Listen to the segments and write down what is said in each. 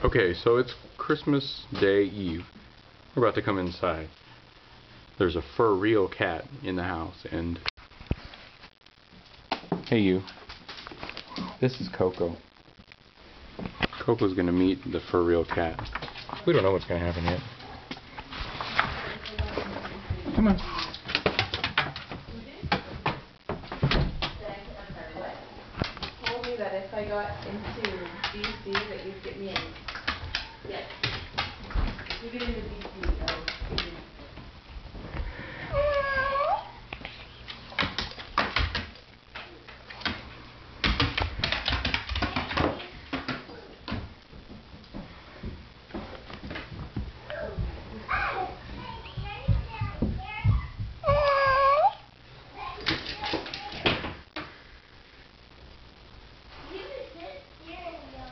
Okay, so it's Christmas Day Eve. We're about to come inside. There's a fur real cat in the house, and hey you. This is Coco. Coco's gonna meet the fur real cat. We don't know what's gonna happen yet. Come on. You told me that if I got into DC that you'd get me in. Yes. If you get into DC, I'll give you.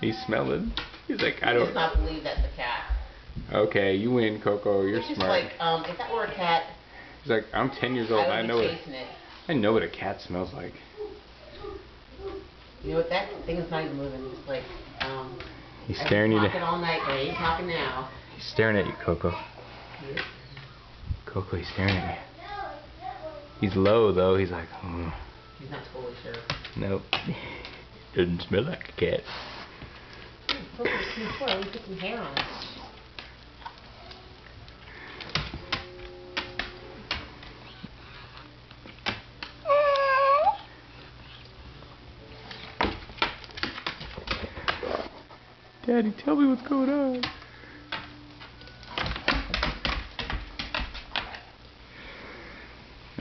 He's smelling. He's like, I don't. He does not believe that's a cat. Okay, you win, Coco. You're He's just smart. like, if that were a cat, He's like, I'm 10 years old. I And would be I chasing it. know what a cat smells like. You know what? That thing is not even moving. Just like, He's staring at you. Talking all night, but he's talking now. He's staring at you, Coco. He is? Coco, he's staring at you. He's low though. He's like, oh. He's not totally sure. Nope. Doesn't smell like a cat. Coco's too short. Let me put some hair on it. Daddy, tell me what's going on.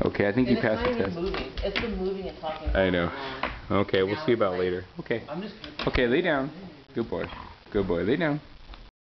Okay, I think you passed the test. Moving. It's been moving and talking. I know. Okay, we'll see about later. Okay. Okay, lay down. Good boy. Good boy. Lay down.